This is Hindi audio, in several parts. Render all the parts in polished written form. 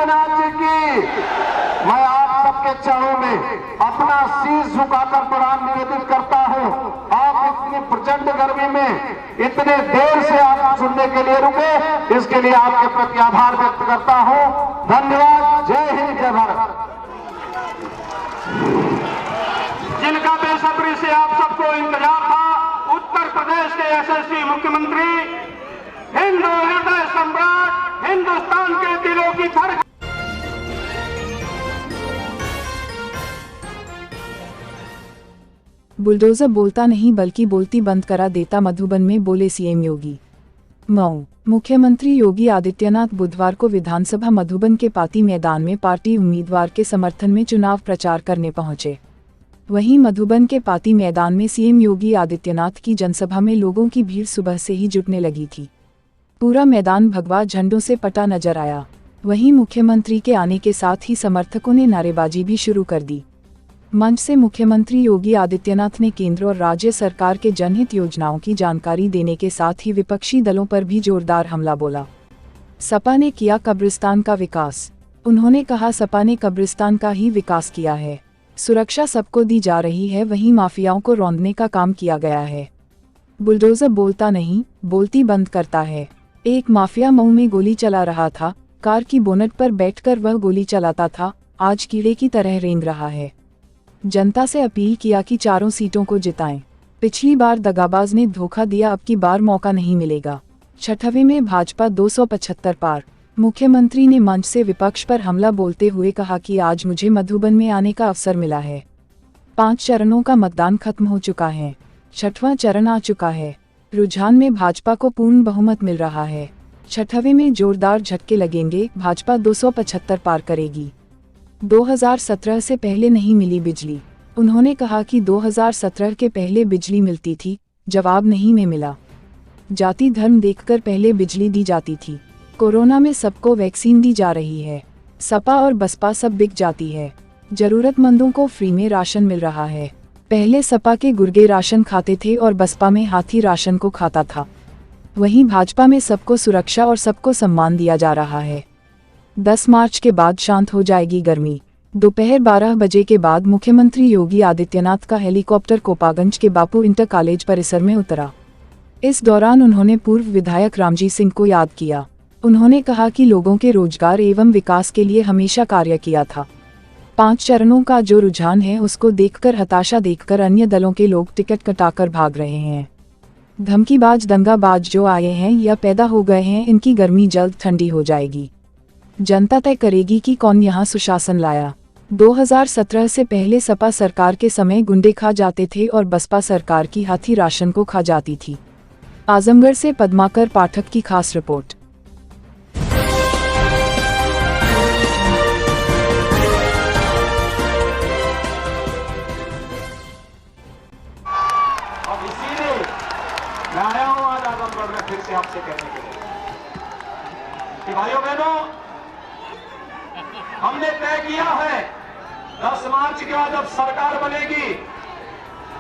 आदित्यनाथ जी की मैं आप सबके चरणों में अपना शीश झुकाकर प्रणाम निवेदित करता हूं। आप इतनी प्रचंड गर्मी में इतने देर से आप सुनने के लिए रुके, इसके लिए आपके प्रति आभार व्यक्त करता हूं। धन्यवाद। जय हिंद, जय भारत। जिनका बेसब्री से आप सबको इंतजार था, उत्तर प्रदेश के यशस्वी मुख्यमंत्री, हिंदू हृदय सम्राट, हिंदुस्तान के दिलों की धड़कन। बुलडोजर बोलता नहीं बल्कि बोलती बंद करा देता, मधुबन में बोले सीएम योगी। मऊ। मुख्यमंत्री योगी आदित्यनाथ बुधवार को विधानसभा मधुबन के पाती मैदान में पार्टी उम्मीदवार के समर्थन में चुनाव प्रचार करने पहुंचे। वहीं मधुबन के पाती मैदान में सीएम योगी आदित्यनाथ की जनसभा में लोगों की भीड़ सुबह से ही जुटने लगी थी। पूरा मैदान भगवा झंडों से पटा नजर आया। वहीं मुख्यमंत्री के आने के साथ ही समर्थकों ने नारेबाजी भी शुरू कर दी। मंच से मुख्यमंत्री योगी आदित्यनाथ ने केंद्र और राज्य सरकार के जनहित योजनाओं की जानकारी देने के साथ ही विपक्षी दलों पर भी जोरदार हमला बोला। सपा ने किया कब्रिस्तान का विकास। उन्होंने कहा, सपा ने कब्रिस्तान का ही विकास किया है। सुरक्षा सबको दी जा रही है, वहीं माफियाओं को रौंदने का काम किया गया है। बुलडोजर बोलता नहीं, बोलती बंद करता है। एक माफिया मऊ में गोली चला रहा था। कार की बोनट पर बैठकर वह गोली चलाता था, आज कीड़े की तरह रेंग रहा है। जनता से अपील किया कि चारों सीटों को जिताएं। पिछली बार दगाबाज ने धोखा दिया, अब की बार मौका नहीं मिलेगा। 6वें में भाजपा 275 पार। मुख्यमंत्री ने मंच से विपक्ष पर हमला बोलते हुए कहा कि आज मुझे मधुबन में आने का अवसर मिला है। 5 चरणों का मतदान खत्म हो चुका है, 6वां चरण आ चुका है। रुझान में भाजपा को पूर्ण बहुमत मिल रहा है। 6वें में जोरदार झटके लगेंगे, भाजपा 275 पार करेगी। 2017 से पहले नहीं मिली बिजली। उन्होंने कहा कि 2017 के पहले बिजली मिलती थी, जवाब नहीं में मिला। जाति धर्म देखकर पहले बिजली दी जाती थी। कोरोना में सबको वैक्सीन दी जा रही है। सपा और बसपा सब बिक जाती है। जरूरतमंदों को फ्री में राशन मिल रहा है। पहले सपा के गुर्गे राशन खाते थे और बसपा में हाथी राशन को खाता था। वहीं भाजपा में सबको सुरक्षा और सबको सम्मान दिया जा रहा है। 10 मार्च के बाद शांत हो जाएगी गर्मी। दोपहर 12 बजे के बाद मुख्यमंत्री योगी आदित्यनाथ का हेलीकॉप्टर कोपागंज के बापू इंटर कॉलेज परिसर में उतरा। इस दौरान उन्होंने पूर्व विधायक रामजी सिंह को याद किया। उन्होंने कहा कि लोगों के रोजगार एवं विकास के लिए हमेशा कार्य किया था। 5 चरणों का जो रुझान है उसको देखकर हताशा देखकर अन्य दलों के लोग टिकट कटाकर भाग रहे हैं। धमकीबाज दंगाबाज जो आए हैं या पैदा हो गए हैं, इनकी गर्मी जल्द ठंडी हो जाएगी। जनता तय करेगी कि कौन यहाँ सुशासन लाया। 2017 से पहले सपा सरकार के समय गुंडे खा जाते थे और बसपा सरकार की हाथी राशन को खा जाती थी। आजमगढ़ से पद्माकर पाठक की खास रिपोर्ट। मैं आया हूं आज आजमगढ़ में फिर से आपसे कहने के लिए कि भाइयों बहनों, हमने तय किया है 10 मार्च के बाद जब सरकार बनेगी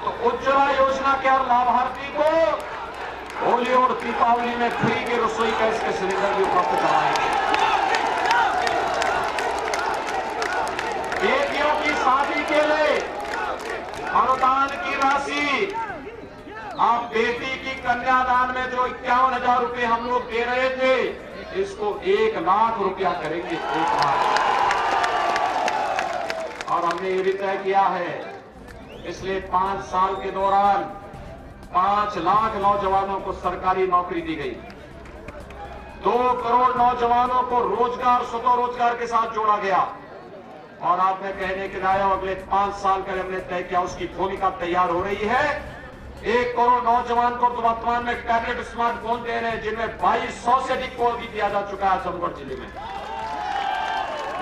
तो उज्ज्वला योजना के और लाभार्थी को होली और दीपावली में फ्री के रसोई गैस के सिलेंडर भी उपलब्ध कराएंगे। बेटियों की शादी के लिए अनुदान की राशि, आप बेटी की कन्यादान में जो 51,000 रुपए हम लोग दे रहे थे, इसको 1 लाख रुपया करेंगे 1 लाख। और हमने ये भी तय किया है पिछले 5 साल के दौरान 5 लाख नौजवानों को सरकारी नौकरी दी गई। 2 करोड़ नौजवानों को रोजगार, स्वतः रोजगार के साथ जोड़ा गया। और आज मैं कहने के लाया हूं, अगले 5 साल का हमने तय किया, उसकी भूमिका तैयार हो रही है। 1 करोड़ नौजवान को तो वर्तमान में टैबलेट स्मार्टफोन दे रहे हैं, जिनमें 2200 से अधिक को भी दिया जा चुका है आजमगढ़ जिले में।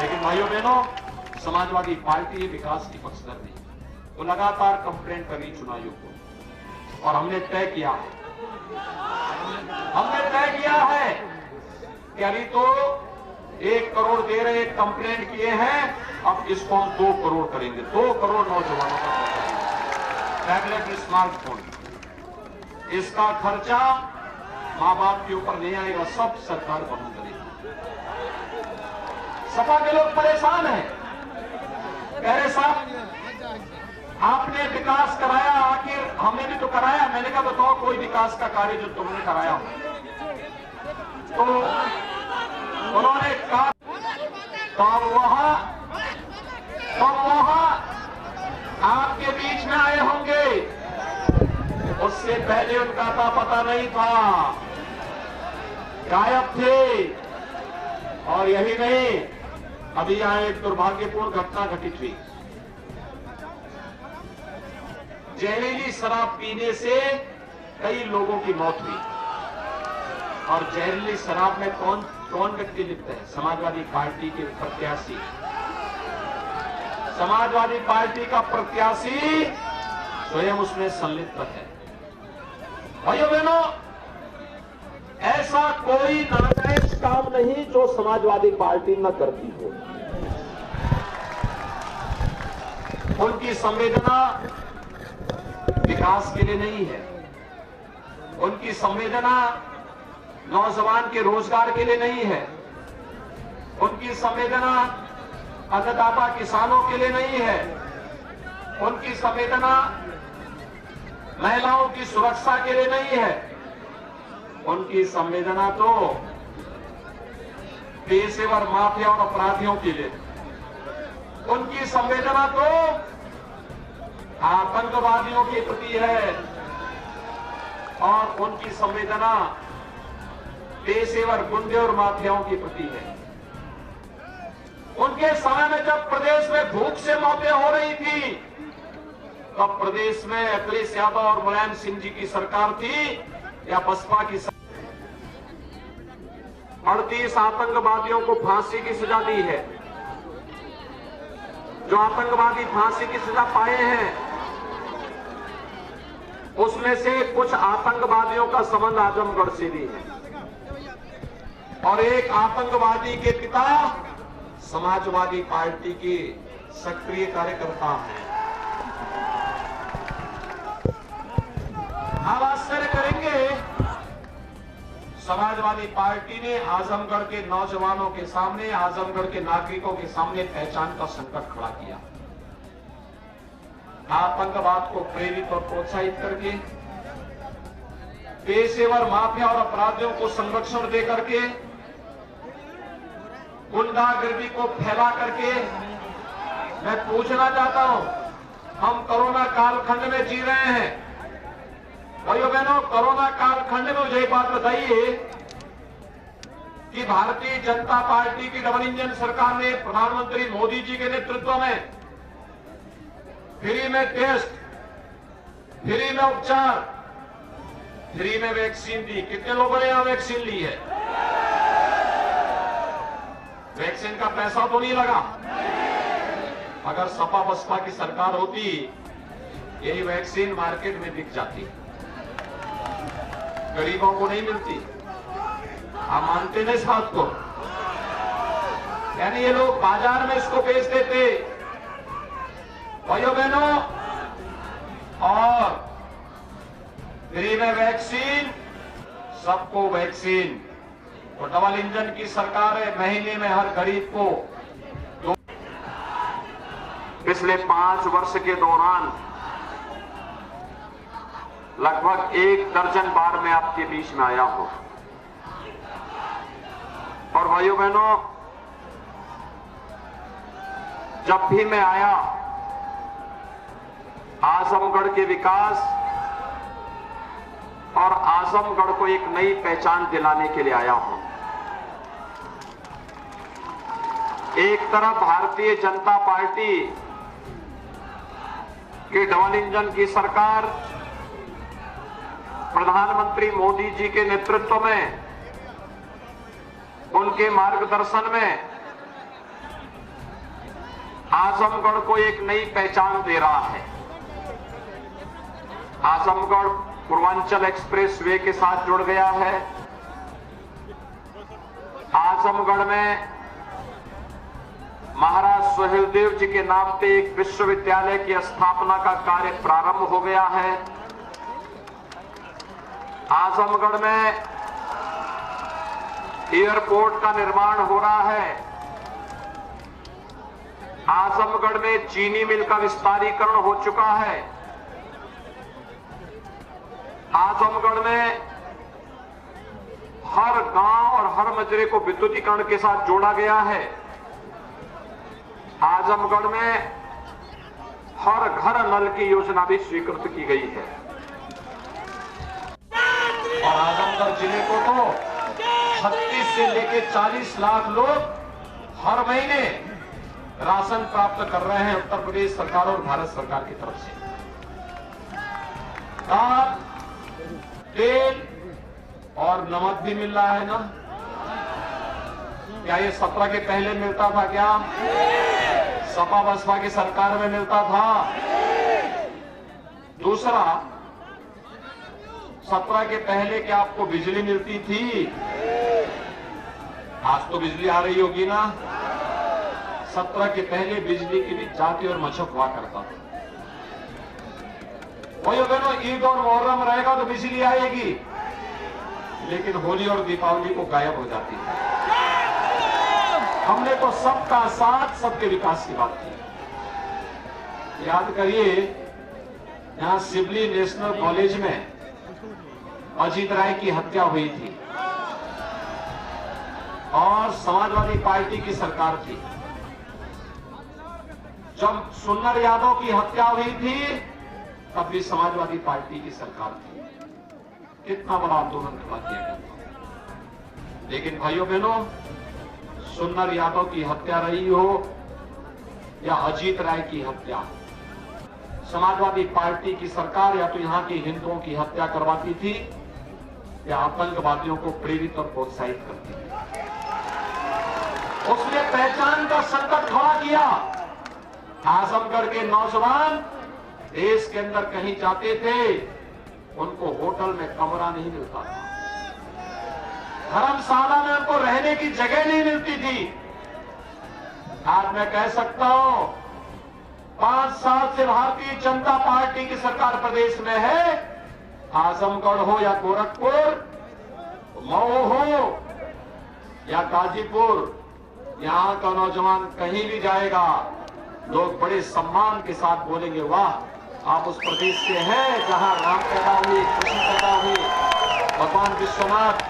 लेकिन भाइयों बहनों, समाजवादी पार्टी विकास की पक्षधर नहीं, वो लगातार कंप्लेंट कर रही चुनाव आयोग को। और हमने तय किया है कि अभी तो 1 करोड़ दे रहे, कंप्लेंट किए हैं, अब इसको हम 2 करोड़ करेंगे। 2 करोड़ नौजवानों का टैबलेट स्मार्टफोन, इसका खर्चा मां बाप के ऊपर नहीं आएगा, सब सरकार वहन करेगी। सपा के लोग परेशान हैं, कह रहे साहब आपने विकास कराया, आखिर हमने भी तो कराया। मैंने कहा बताओ कोई विकास का कार्य जो तुमने कराया हो। तो उन्होंने कहा तो वहां आपके बीच में आए होंगे, उससे पहले उनका पता नहीं था, गायब थे। और यही नहीं, अभी यहां एक दुर्भाग्यपूर्ण घटना घटित हुई। जहरीली शराब पीने से कई लोगों की मौत हुई। और जहरीली शराब में कौन व्यक्ति लिप्त है? समाजवादी पार्टी के प्रत्याशी। समाजवादी पार्टी का प्रत्याशी स्वयं उसमें संलिप्त है। भाइयों बहनों, ऐसा कोई नाजायज काम नहीं जो समाजवादी पार्टी न करती हो। उनकी संवेदना विकास के लिए नहीं है, उनकी संवेदना नौजवान के रोजगार के लिए नहीं है, उनकी संवेदना अन्नदाता किसानों के लिए नहीं है, उनकी संवेदना महिलाओं की सुरक्षा के लिए नहीं है, उनकी संवेदना तो पेशेवर माफिया और अपराधियों के लिए, उनकी संवेदना तो आतंकवादियों के प्रति है, और उनकी संवेदना पेशेवर गुंडे और माफियाओं के प्रति है। उनके समय में जब प्रदेश में भूख से मौतें हो रही थी, तब प्रदेश में अखिलेश यादव और मुलायम सिंह जी की सरकार थी या बसपा की? 38 आतंकवादियों को फांसी की सजा दी है। जो आतंकवादी फांसी की सजा पाए हैं, उसमें से कुछ आतंकवादियों का संबंध आजमगढ़ से भी है, और एक आतंकवादी के पिता समाजवादी पार्टी के सक्रिय कार्यकर्ता हैं। आप आश्चर्य करेंगे, समाजवादी पार्टी ने आजमगढ़ के नौजवानों के सामने, आजमगढ़ के नागरिकों के सामने पहचान का संकट खड़ा किया। आतंकवाद को प्रेरित और प्रोत्साहित करके, पेशेवर माफिया और अपराधियों को संरक्षण दे करके, गुंडागर्दी को फैला करके, मैं पूछना चाहता हूं, हम कोरोना कालखंड में जी रहे हैं। भाइयों बहनों, कोरोना कालखंड में मुझे एक बात बताइए कि भारतीय जनता पार्टी की डबल इंजन सरकार ने प्रधानमंत्री मोदी जी के नेतृत्व में फ्री में टेस्ट, फ्री में उपचार, फ्री में वैक्सीन दी। कितने लोगों ने यहां वैक्सीन ली है? वैक्सीन का पैसा तो नहीं लगा। अगर सपा बसपा की सरकार होती, यही वैक्सीन मार्केट में बिक जाती, गरीबों को नहीं मिलती। आप मानते नहीं इस बात को? यानी ये लोग बाजार में इसको बेच देते। भाइयों बहनों, और फ्री में वैक्सीन, सबको वैक्सीन। और डबल इंजन की सरकार है, महीने में हर गरीब को पिछले 5 वर्ष के दौरान लगभग 1 दर्जन बार मैं आपके बीच में आया हूं। और भाइयों बहनों, जब भी मैं आया, आजमगढ़ के विकास और आजमगढ़ को एक नई पहचान दिलाने के लिए आया हूं। एक तरफ भारतीय जनता पार्टी की डबल इंजन की सरकार प्रधानमंत्री मोदी जी के नेतृत्व में, उनके मार्गदर्शन में आजमगढ़ को एक नई पहचान दे रहा है। आजमगढ़ पूर्वांचल एक्सप्रेस वे के साथ जुड़ गया है। आजमगढ़ में महाराज सुहेलदेव जी के नाम पे एक विश्वविद्यालय की स्थापना का कार्य प्रारंभ हो गया है। आजमगढ़ में एयरपोर्ट का निर्माण हो रहा है। आजमगढ़ में चीनी मिल का विस्तारीकरण हो चुका है। आजमगढ़ में हर गांव और हर मजरे को विद्युतीकरण के साथ जोड़ा गया है। आजमगढ़ में हर घर नल की योजना भी स्वीकृत की गई है और आजमगढ़ जिले को तो 36 से लेकर 40 लाख लोग हर महीने राशन प्राप्त कर रहे हैं उत्तर प्रदेश सरकार और भारत सरकार की तरफ से। दाल, तेल और नमक भी मिल रहा है ना? क्या ये 17 के पहले मिलता था क्या? सपा बसपा की सरकार में मिलता था? दूसरा, 17 के पहले क्या आपको बिजली मिलती थी? आज तो बिजली आ रही होगी ना? 17 के पहले बिजली की भी जाती और मशक हुआ करता था। वही बहनों, ईद और मुहर्रम रहेगा तो बिजली आएगी, लेकिन होली और दीपावली को गायब हो जाती है। हमने तो सबका साथ सबके विकास की बात की। याद करिए, यहां सिवली नेशनल कॉलेज में अजीत राय की हत्या हुई थी और समाजवादी पार्टी की सरकार थी। जब सुन्नर यादव की हत्या हुई थी तब भी समाजवादी पार्टी की सरकार थी। कितना बड़ा आंदोलन खड़ा किया गया था। लेकिन भाइयों बहनों, सुन्नर यादव की हत्या रही हो या अजीत राय की हत्या, समाजवादी पार्टी की सरकार या तो यहां के हिंदुओं की हत्या करवाती थी या आतंकवादियों को प्रेरित और प्रोत्साहित करती थी। उसने पहचान का संकट खड़ा किया। आजमगढ़ के नौजवान देश के अंदर कहीं जाते थे, उनको होटल में कमरा नहीं मिलता था, धर्मशाला में उनको रहने की जगह नहीं मिलती थी। आज मैं कह सकता हूं, 5 साल से भारतीय जनता पार्टी की सरकार प्रदेश में है। आजमगढ़ हो या गोरखपुर, मऊ हो या गाजीपुर, यहां का नौजवान कहीं भी जाएगा, लोग बड़े सम्मान के साथ बोलेंगे, वाह, आप उस प्रदेश से हैं जहां राम पैदा हुए, कृष्ण पैदा हुए, भगवान विश्वनाथ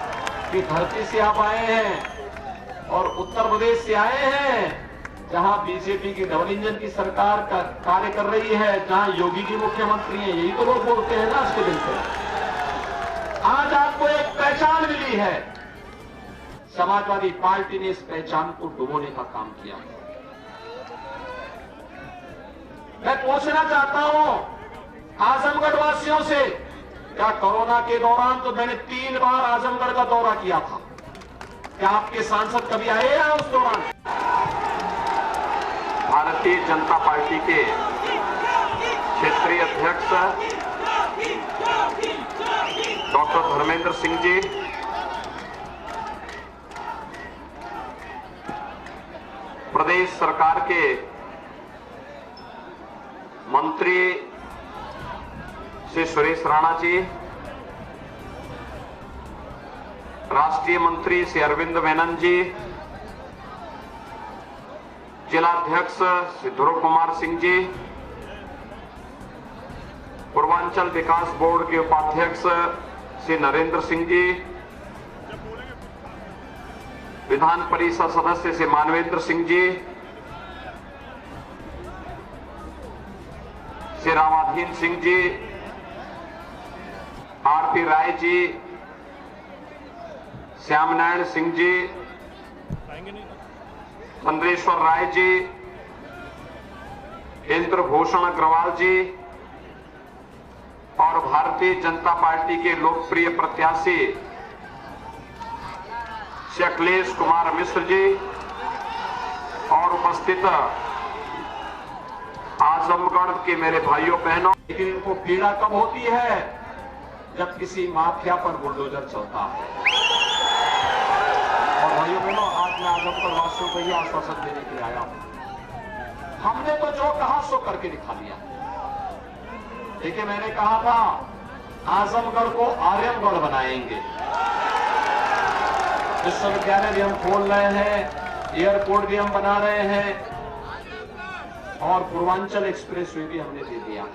की धरती से आप आए हैं। और उत्तर प्रदेश से आए हैं जहां बीजेपी की डबल इंजन की सरकार का कार्य कर रही है, जहां योगी जी मुख्यमंत्री हैं। यही तो लोग बोलते हैं ना आज के दिन पे। आज आपको एक पहचान मिली है, समाजवादी पार्टी ने इस पहचान को डुबोने का काम किया। मैं पूछना चाहता हूं आजमगढ़ वासियों से, क्या कोरोना के दौरान तो मैंने 3 बार आजमगढ़ का दौरा किया था, क्या आपके सांसद कभी आए हैं उस दौरान? भारतीय जनता पार्टी के क्षेत्रीय अध्यक्ष डॉक्टर धर्मेंद्र सिंह जी, प्रदेश सरकार के मंत्री श्री सुरेश राणा जी, राष्ट्रीय मंत्री श्री अरविंद मेनन जी, जिलाध्यक्ष श्री ध्रुव कुमार सिंह जी, पूर्वांचल विकास बोर्ड के उपाध्यक्ष श्री नरेंद्र सिंह जी, विधान परिषद सदस्य श्री मानवेंद्र सिंह जी, श्री रामाधीन सिंह जी, आरपी राय जी, श्याम नारायण सिंह जी, चंद्रेश्वर राय जी, इंद्रभूषण अग्रवाल जी और भारतीय जनता पार्टी के लोकप्रिय प्रत्याशी श्री अखिलेश कुमार मिश्र जी और उपस्थित आजमगढ़ के मेरे भाइयों बहनों। लेकिन इनको पीड़ा कब होती है? जब किसी माफिया पर बुलडोजर चलता है। और भाइयों बहनों, आज मैं आजमगढ़ वासियों को यह आश्वासन देने के लिए आया हूं, हमने तो जो कहा सो करके दिखा दिया। देखिए, मैंने कहा था आजमगढ़ को आर्यमगढ़ बनाएंगे, विश्वविद्यालय भी हम खोल रहे हैं, एयरपोर्ट भी हम बना रहे हैं, और पूर्वांचल एक्सप्रेसवे भी हमने दे दिया।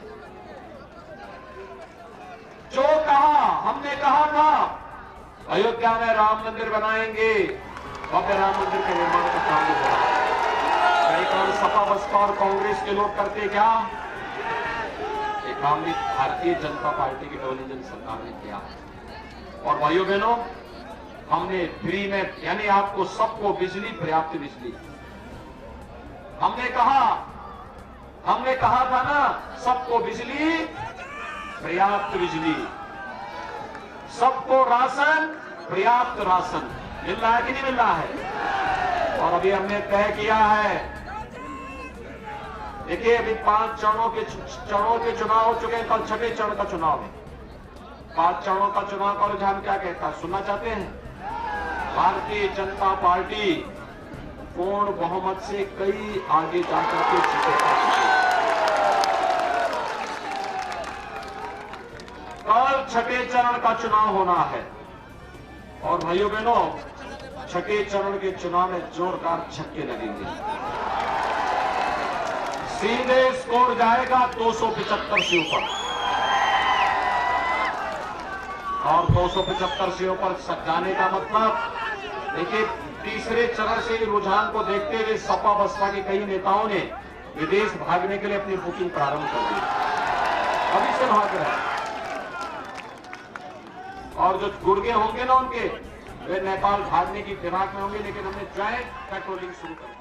जो कहा, हमने कहा था अयोध्या में राम मंदिर बनाएंगे, भव्य राम मंदिर के निर्माण का काम हो रहा है। कई काम सपा बसपा और कांग्रेस के लोग करते क्या, ये काम भी भारतीय जनता पार्टी की डोलिजन सरकार ने किया। और भाइयों बहनों, हमने फ्री में, यानी आपको सबको बिजली, पर्याप्त बिजली। हमने कहा था ना, सबको बिजली, पर्याप्त बिजली, सबको राशन, पर्याप्त राशन। मिल रहा है कि नहीं मिल रहा है? और अभी हमने तय किया है, देखिए अभी 5 चरणों के चुनाव हो चुके हैं, कल 6वें चरण का चुनाव है। 5 चरणों का चुनाव का रुझान क्या कहता है, सुनना चाहते हैं? भारतीय जनता पार्टी पूर्ण बहुमत से कई आगे जाकर के जीतेगा। कल 6वें चरण का चुनाव होना है और भाइयों बहनों, 6वें चरण के चुनाव में जोरदार छक्के लगेंगे। सीधे स्कोर जाएगा 275 से ऊपर, और 275 से ऊपर जाने का मतलब, देखिए तीसरे चरण से रुझान को देखते हुए सपा बसपा के कई नेताओं ने विदेश भागने के लिए अपनी बुकिंग प्रारंभ कर दी, अभी से भाग रहे हैं। और जो गुर्गे होंगे ना उनके, वे नेपाल भागने की फिराक में होंगे, लेकिन हमने ज्वाइंट पेट्रोलिंग शुरू कर दी।